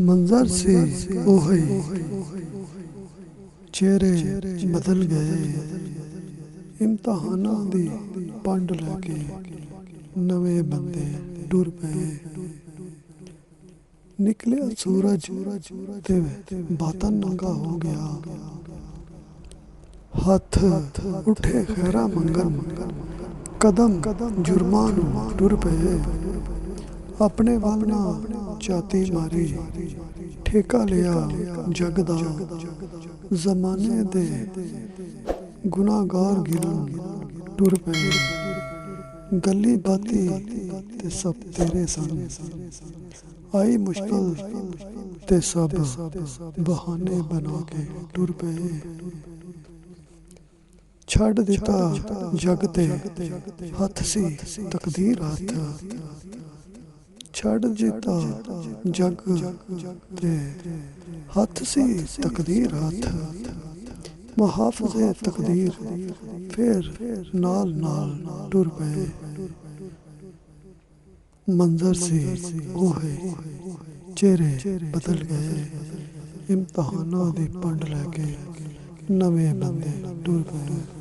मंजर से ओहे चेहरे बदल गए। इम्तहानां दी पंड लैके नवे बंदे टुर पे। निकलिया सूरज ते बातन नंगा हो गया। हथ उठे खैरा मंगन कदम जुर्मान टुर पे। अपने वाल ना चाती मारी ठेका लिया जगदा। जमाने दे गुनाहगार गिलन टुर पे। गली बाती ते सब तेरे सन। आई मुश्किल ते सब बहाने बना के टुर पे। छड़ दिता जग ते हथ सी तकदीर हथ। छड़ दिता जग ते हथ सी तकदीर हथ। मुहाफिज़े तकदीर फिर नाल नाल टुर पे। मंजर से ओहे चेहरे बदल गए। इम्तहानां दी पंड लैके नवे बंदे टुर पे।